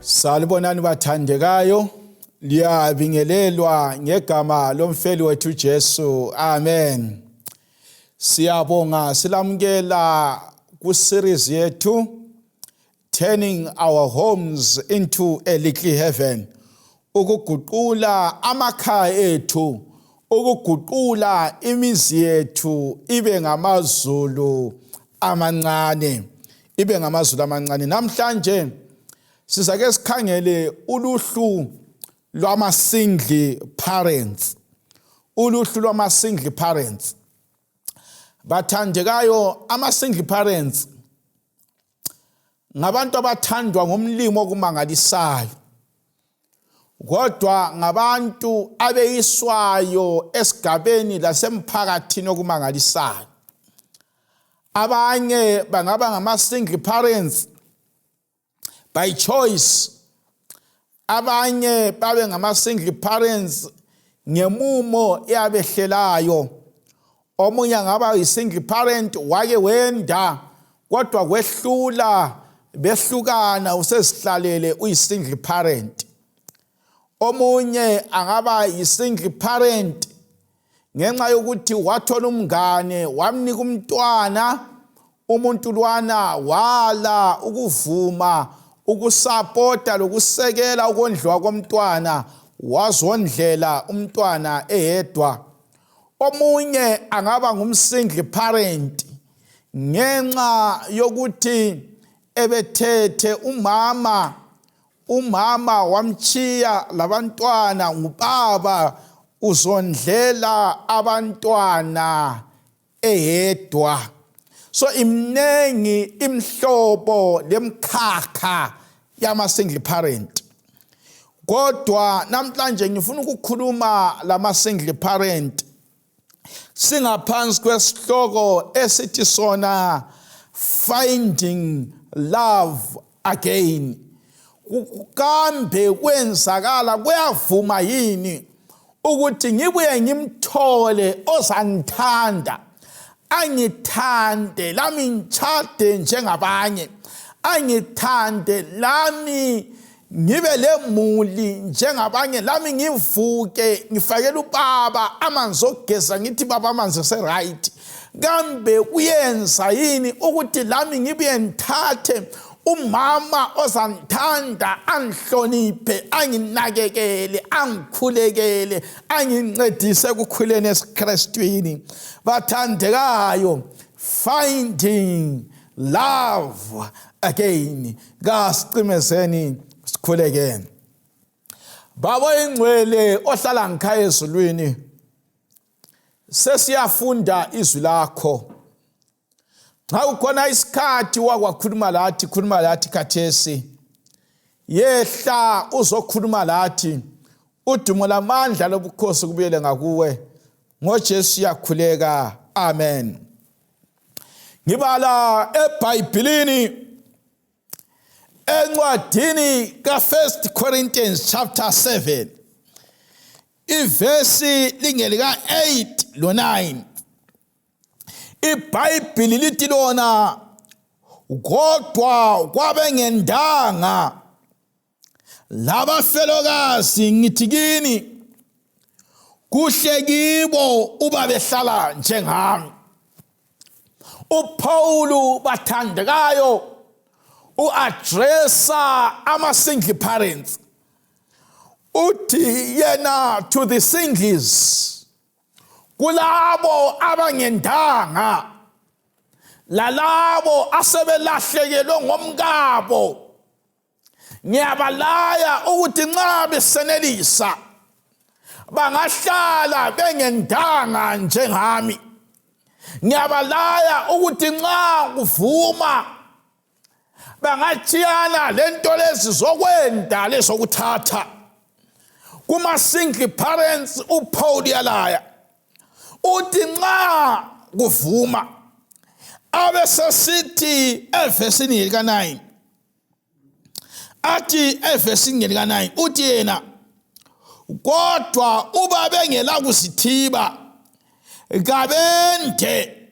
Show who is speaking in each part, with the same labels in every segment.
Speaker 1: Salibonani bathandekayo, liyabingelelwa ngegama lomfeli wethu Jesu. Amen. Siyabonga silamukela ku series yethu Turning Our Homes into a Little Heaven. Ukuguqula amakhaya ethu, ukuguqula imizi yethu ibe ngamazulu amancane. Ibe ngamazulu amancane. Namhlanje sizake sikhangele uluhlu lwama-single parents. Uluhlu lwama-single parents. Bathandekayo, ama-single parents ngabantu abathandwa ngomlimo okumangalisayo. Kodwa ngabantu abeyiswayo esigabeni lasemphakathini okumangalisayo. Abanye bangaba ngama-single parents by choice. Abanye babe ngama-single parents ngemumo eyabehlelayo. Omunye ngaba yi-single parent wake wenda kodwa kwehlula behlukana usesihlalele uyi-single parent. Omunye angaba yi-single parent ngenxa yokuthi wathola umngane wamnika umntwana, umuntu lwana wala ukuvuma ukusupporta lokusekela ukondliwa komntwana, wazondlela umntwana eyedwa. Omunye angaba ngumsingle parent ngenxa yokuthi ebethethe umama wamchiya labantwana, ngubaba uzondlela abantwana eyedwa. So imnengi imhlobo lemkhakha yama-single parent. Kodwa namhlanje ngifuna ukukhuluma lama-single parent singaphansi kwesihloko esithi sona Finding Love Again. Kambe kwenzakala, kuyavuma yini ukuthi ngibuye ngimthole ozangithanda, angithande lami ngitshade njengabanye, angithande lami ngibe lemuli njengabanye, lami ngivuke ngifakela ubaba amanzi ogeza ngithi baba amanzi ase-right? Kambe kuyenza yini ukuthi lami ngibuye ngithathe umama ozangithanda, angihloniphe, anginakekele, angikhulekele, angincedise ekukhuleni esiKristwini? Bathandekayo, finding love again. Kasicimezeni sikhulekeni. Baba ingcwele ohlala ngikhaya ezulwini, sesiyafunda izwi lakho. Xa ukhona isikhathi wakwakhuluma lathi, khuluma lathi khathesi. Yehla uzokhuluma lathi. Udumo lamandla lobukhosi kubuyele ngakuwe. NgoJesu yakhuleka. Amen. Ngibala eBhayibhelini encwadini ka-1 Corinthians chapter 7. Ivesi lingelika 8 lo 9. iBhayibheli lithi lona, kodwa kwabengendanga labafelokazi ngithi kini, kuhle kibo uba behlala njengami. uPaul bathandekayo uaddressa ama-single parents. Uthi yena to the singles, kulabo abangendanga lalabo asebelahlekelwe ngomkabo, ngiyabalaya ukuthi nxa besenelisa bangahlala bengendanga njengami. Ngiyabalaya ukuthi nxa kuvuma bangatshiyana lento lezi zokwenda lezokuthatha. Kuma-single parents uPaul yalaya uthi nxa kuvuma, abesesithi evesini elika-9, athi evesini elika-9 uthi yena, kodwa uba bengela kusithiba kabende,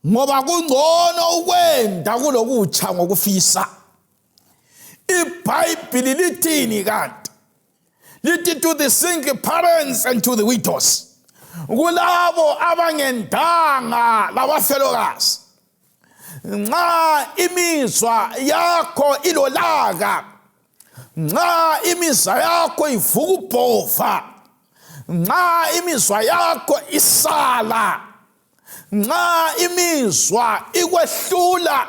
Speaker 1: ngoba kungcono ukwenda kulokutsha ngokufisa. iBhayibheli lithini kanti? Lithi to the single parents and to the widows. Kulabo abangendanga labafelokazi. Nxa imizwa yakho ilolaka, nxa imizwa yakho ivuka ubhova, nxa imizwa yakho isala, nxa imizwa ikwehlula,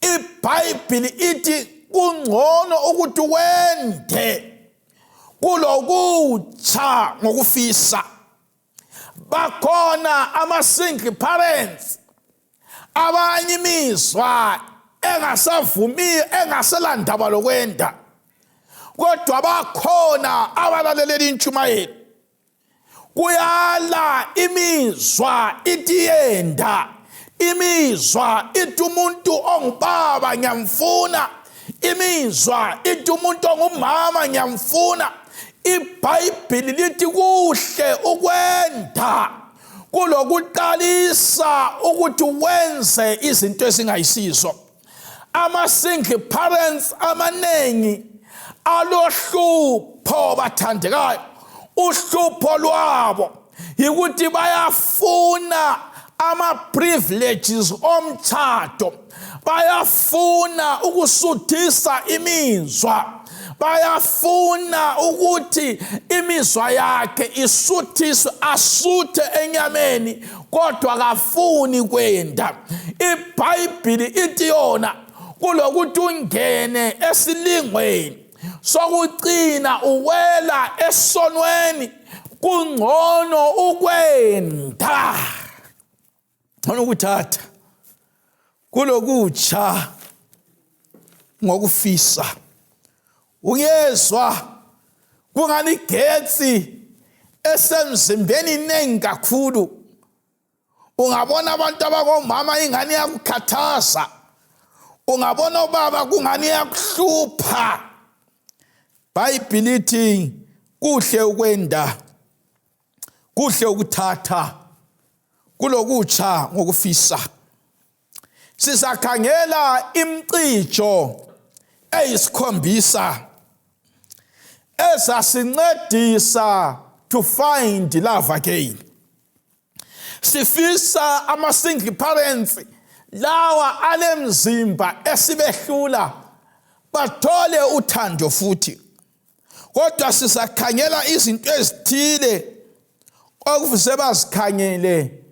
Speaker 1: iBhayibheli ithi kungcono ukuthi wende kulokutsha ngokufisa. Bakhona ama-single parents abanye imizwa engasavumiyo engaselandaba lokwenda, kodwa bakhona abalalela intshumayelo. Kuyala imizwa ithi yenda, imizwa ithi umuntu ongubaba ngiyamfuna, imizwa ithi umuntu ongumama ngiyamfuna. iBhayibheli lithi kuhle ukwenda kulokuqalisa ukuthi wenze izinto ezingayisizo. Ama-single parents amanengi alohlupho bathandekayo. Uhlupho lwabo yikuthi bayafuna ama-privileges omtshado, bayafuna ukusuthisa imizwa, bayafuna ukuthi imizwa yakhe isuthiswe, asuthe enyameni, kodwa kafuni kwenda. iBhayibheli ithi yona kulokuthi ungene esilingweni sokucina uwela esonweni, kungcono ukwenda ukuthatha kulokutsha ngokufisa. Ungezwa kungani igetsi esemzimbeni inengi kakhulu. Ungabona abantu abangomama ingane yakukhathaza, ungabona ubaba kungani yakuhlupha. iBhayibheli lithi kuhle ukwenda, kuhle ukuthatha kulokutsha ngokufisa. Sizakhangela imcijo eyisikhombisa ezasincedisa to find love again. Sifisa ama-single parents lawa alemzimba esibehlula bathole uthando futhi. Kodwa sizakhangela izinto ezithile okufuze bazikhangele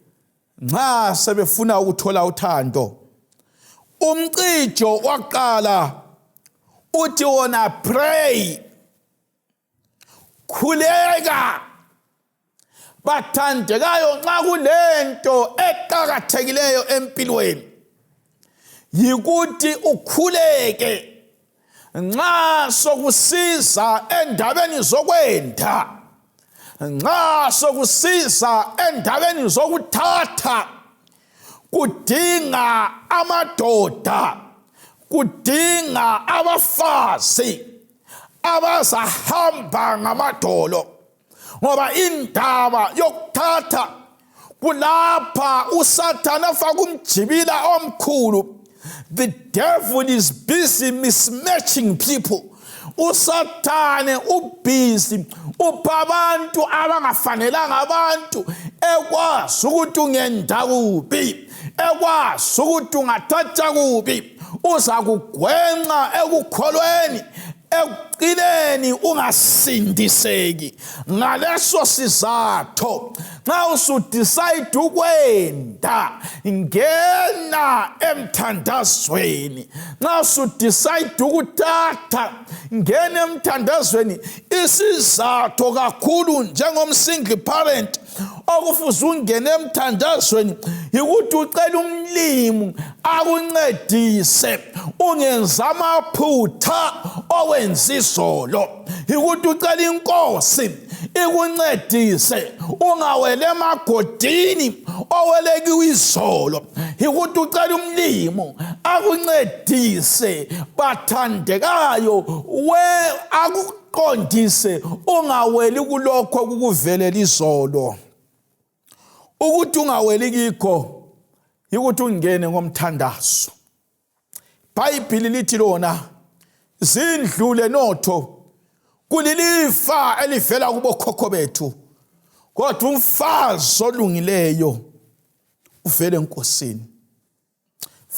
Speaker 1: nxa sebefuna ukuthola uthando. Umcijo waqala uthi wona pray, khuleka. Bathandekayo, nxa kulento eqakathekileyo empilweni yikuthi ukhuleke. Nxa sokusiza endabeni zokwenda, nxa sokusiza endabeni zokuthatha, kudinga amadoda, kudinga abafazi abazahamba ngamadolo, ngoba indaba yokuthatha kulapha uSathane afaka umjibila omkhulu. The devil is busy mismatching people. uSathane ubusy upha abantu abangafanelanga abantu, ekwazi ukuthi ungenda kubi, ekwazi ukuthi ungathatha kubi, uza kugwenxa ekukholweni, ekuqineni ungasindiseki. Ngaleso sizatho nxa usudecide ukwenda, ngena emthandazweni. Nxa usudecide ukuthatha, ngena emthandazweni. Isizatho kakhulu njengomsingle parent okufuze ungene emthandazweni yikuthi ucela umlimi akuncedise ungenza amaphutha owenza izolo, yikuthi ucela inkosi ikuncedise ungawele emagodini owele kiwizolo, yikuthi ucela umlimi akuncedise bathandekayo we akuqondise ungaweli kulokho kukuvelela izolo. Ukuthi ungaweli kikho yikuthi ungene ngomthandazo. iBhayibheli lithi lona zindlule notho kulilifa elivela kubokhokho bethu kodwa umfazi olungileyo uvela enkosini.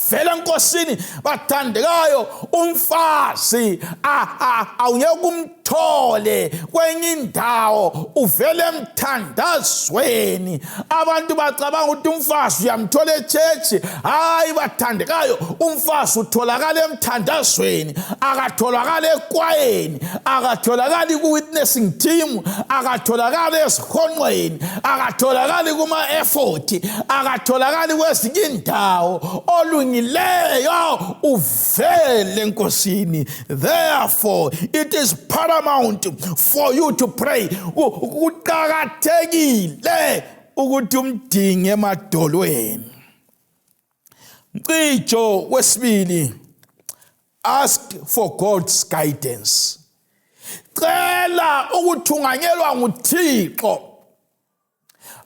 Speaker 1: Vela enkosini bathandekayo, umfazi awungeke umthole kwenye indawo, uvela emthandazweni. Abantu bacabanga ukuthi umfazi uyamthola echechi. Hayi bathandekayo, umfazi utholakala emthandazweni, akatholakala ekwayeni, akatholakali ku-witnessing team, akatholakali esihonqweni, akatholakali kuma-effort, akatholakali kwezinye indawo. Olungileyo uvele enkosini. Therefore it is paramount for you to pray. Kuqakathekile ukuthi umdinge emadolweni. Mcijo wesibili, ask for God's guidance. Cela ukuthunganyelwa nguThixo.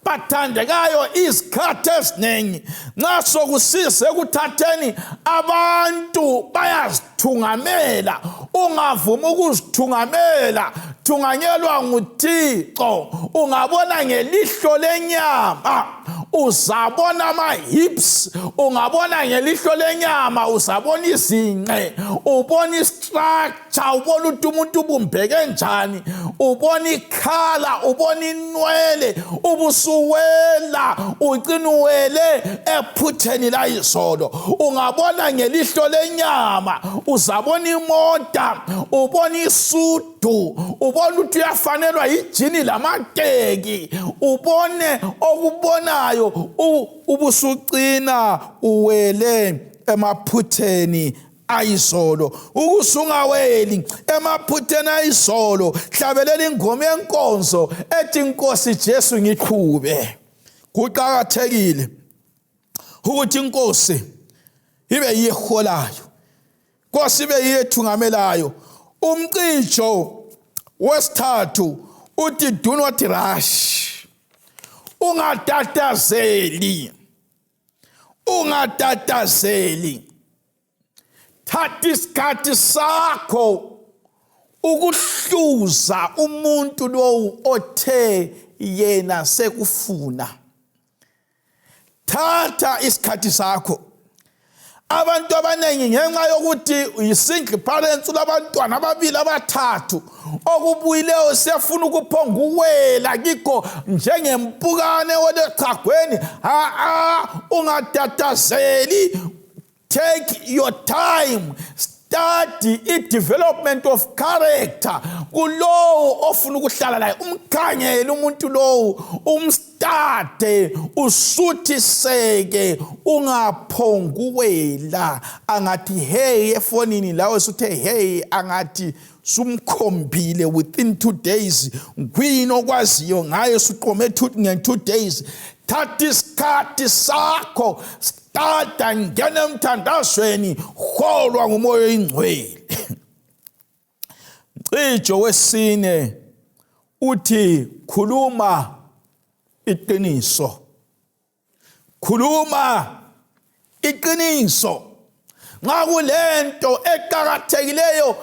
Speaker 1: Bathandekayo izikhathi eziningi nxa sokusize ekuthatheni abantu bayazithungamela. Ungavumi ukuzithungamela, thunganyelwa nguThixo. Ungabona ngelihlo lenyama uzabona ama-hips, ungabona ngelihlo lenyama uzabona izinqe, ubona i-structure, ubona ukuthi umuntu ubumbeke njani, ubona ikhala, ubona inwele, ubusuwela, ucina uwele ephutheni la izolo. Ungabona ngelihlo lenyama uzabona imota, ubona isudu, ubona ukuthi uyafanelwa yijini lamateki, ubone okubonayo, ubusucina uwele emaphutheni ayizolo. Ukusungaweli emaphutheni ayizolo, hlabelela ingoma yenkonzo ethi Nkosi Jesu ngiqhube. Kuqakathekile ukuthi inkosi ibe yiholayo, Nkosi ibe yethungamelayo. Umcijo wesithathu uthi do not rush. Ungatatazeli, ungatatazeli. Thatha isikhathi sakho ukuhluza umuntu lowo othe yena sekufuna. Thatha isikhathi sakho. Abantu abanengi ngenxa yokuthi uyisingle parents, ulabantwana ababili abathathu, okubuyileyo siyafuna ukuphonga uwela kikho njengempukane olechagweni. Ungatatazeli. Take your time. Study i-development of character. Kulowo ofuna ukuhlala laye, umkhangele umuntu lowo, umstade, usuthiseke, ungaphonguwela. Angathi hey efonini lawe suthe hey, angathi sumkhombile within 2 days. Ngwini okwaziyo ngaye suqome nge 2 days. Thatha isikhathi sakho, stata ngena emthandazweni, holwa ngumoya oyingcwele. Mcijo wesine uthi khuluma iqiniso. Khuluma iqiniso. Nxa kulento eqakathekileyo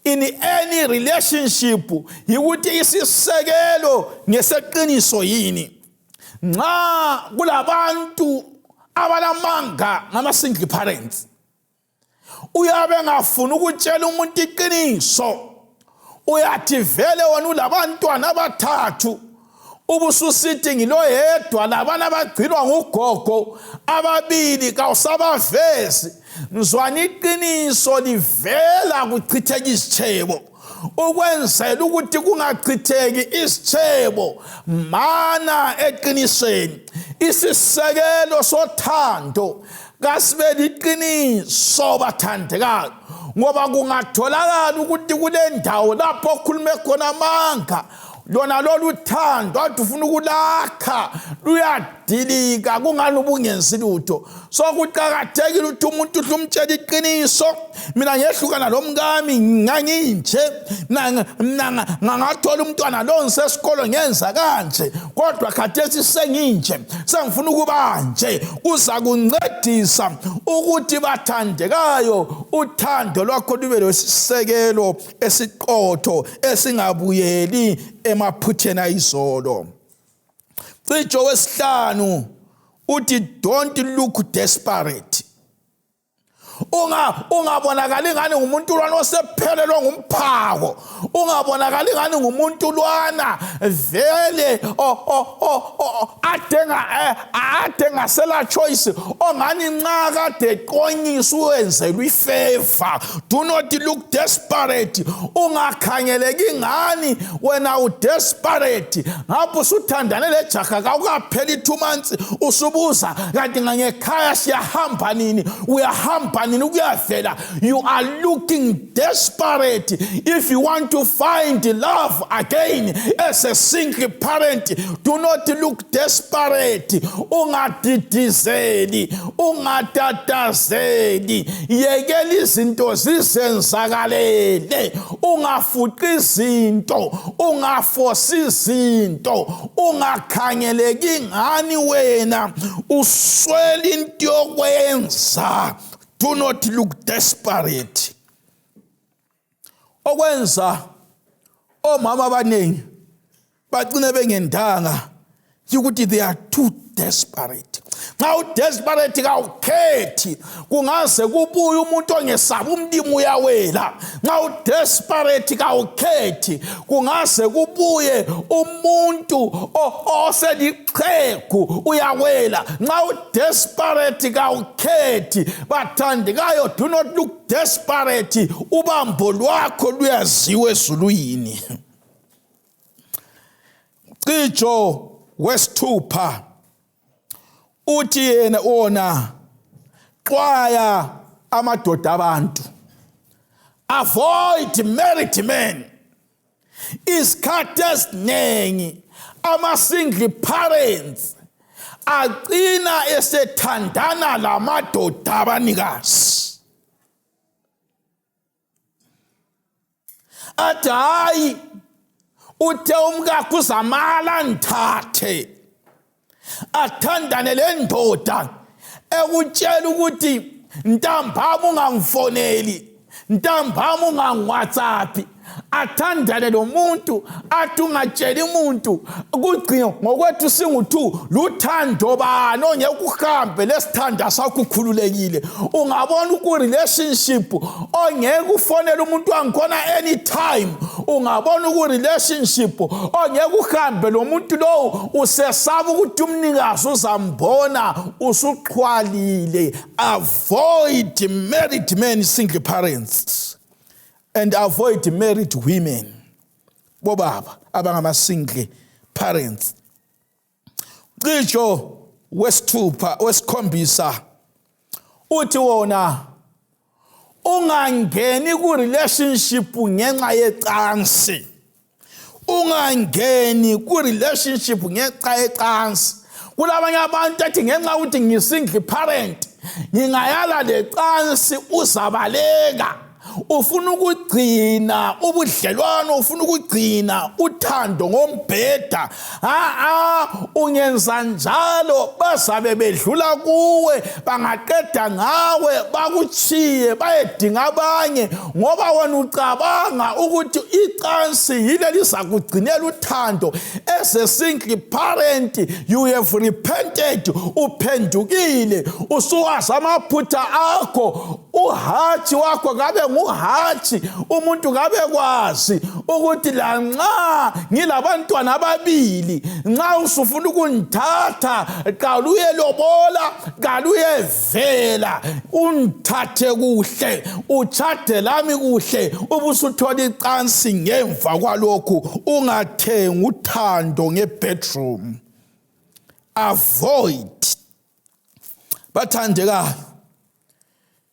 Speaker 1: in any relationship, yikuthi isisekelo ngeseqiniso yini. Nxa kulabantu abalamanga ngama-single parents, uyabe ngafuna ukutshela umuntu iqiniso, uyathi vele wena ulabantwana abathathu, ubususithi ngilo yedwa labana abagcilwa ngugogo, ababili kawusabavezi. Mzwana iqiniso livela kuchitheka isitshebo, ukwenzela ukuthi kungachitheki isitshebo. Mana eqinisweni. Isisekelo sothando kasibe liqiniso bathandekayo, ngoba kungatholakala ukuthi kule ndawo lapho okhulume khona amanga, lona lolu thando ade ufuna ukulakha luyadala uyadilika kungani ubungenzi lutho so kuqhakathekile ukuthi umuntu umtshela iqiniso mina ngehlukana lomkami nganginje ngathola umntwana lo ngisesikolo ngenza kanje kodwa khathesi senginje sengifuna ukuba nje uza kuncedisa ukuthi bathandekayo uthando lwakho lube lesisekelo esiqotho esingabuyeli emaphutheni ayizolo. Cisho wesihlanu uthi don't look desperate. Ungabonakali ngani ngumuntu lwana osephelelwe ngumphako, ungabonakali ngani ngumuntu lwana vele adenga sela choice ongani nxa kade qonyisa uwenzelwe ifavor. Do not look desperate. Ungakhangeleki ngani wena udesperate ngapho usuthandane lejaha kakukapheli 2 months usubuza kanti ngekhaya siyahamba nini uyahamba. You are looking desperate. If you want to find love again as a single parent, do not look desperate. Ungadidizeli, ungatatazeli, yekela izinto zizenzakalele, ungafuqi izinto, ungafosi izinto, ungakhangeleki ngani wena uswela into yokwenza. Do not look desperate. Okwenza omama abaningi bagcine bengendanga ukuthi they are too desperate. Nxa udesperate kawukhethi kungaze kubuye umuntu ongesaba umlimi uyawela. Nxa udesperate kawukhethi kungaze kubuye umuntu oseliqhegu uyawela. Nxa udesperate kawukhethi bathandekayo, do not look desperate. Ubambo lwakho luyaziwe ezulwini. Cisho wesithupha uthi yena ona xwaya amadoda abantu. Avoid married men. Isikhathi esiningi ama-single parents agcina esethandana lamadoda abanikazi. Athi hayi uthe umkakho uzamala ndithathe athandane lendoda ekutshela ukuthi ntambama ungangifoneli, ntambama ungangi-WhatsApp, athandane lo muntu athi ungatsheli umuntu kugcina ngokwethu singu-2 luthando bani ongeke uhambe lesithanda sakho ukhululekile. Ungabona ku-relationship ongeke ufonele umuntu wangikhona anytime. Ungabona ku-relationship ongeke uhambe lo muntu lowo usesaba ukuthi umnikazi uzambona usuxhwalile. Avoid married men, single parents. And avoid married women. Bobaba abangama single parents. Cisho wesithupha wesikhombisa uthi wona ungangeni ku relationship ngenxa yecansi. Ungangeni ku relationship ngenxa yecansi. Kulabanye abantu athi ngenxa ukuthi ngisingle parent ngingayala lecansi uzabaleka. Ufuna ukugcina ubudlelwano, ufuna ukugcina uthando ngombheda. Ungenza njalo bazabe bedlula kuwe, bangaqeda ngawe bakuchiye bayedinga abanye ngoba wena ucabanga ukuthi icansi yile lizakugcinela uthando. As a single parent you have repented, uphendukile, usuwazi amaphutha akho, uhathi wakho ngabe nguhathi, umuntu ngabe kwazi ukuthi lanxa ngilabantwana ababili, nxa usufuna ukungithatha qala uyelobola, qala uyevela ungithathe kuhle, uchade lami kuhle, ubusuthola icansi ngemva kwalokhu. Ungathengi uthando ngebedroom. Avoid. Bathandekayo,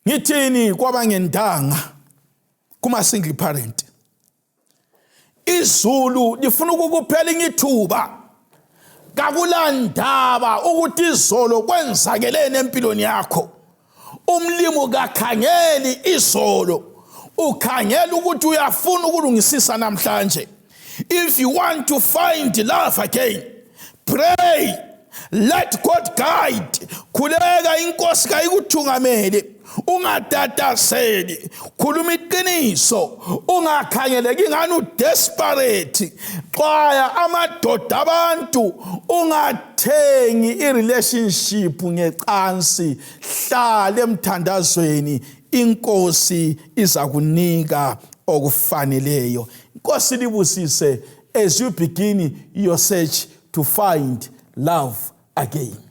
Speaker 1: ngithini kwabangendanga kuma single parent? Izulu lifuna ukukuphela ngithuba kakulandaba ukuthi izolo kwenzakelene empilweni yakho. Umlimo kakhangeli izolo, ukhangela ukuthi uyafuna ukulungisisa namhlanje. If you want to find love again, pray, let God guide. Khuleka inkosi kayikuthungamele, ungadataseli, khuluma iqiniso, ungakhangeleki ngani udesperate. Xwaya amadoda abantu, ungathengi irelationship ngecansi, hlala emthandazweni, inkosi iza kunika okufaneleyo. Inkosi libusise as you begin your search to find love again.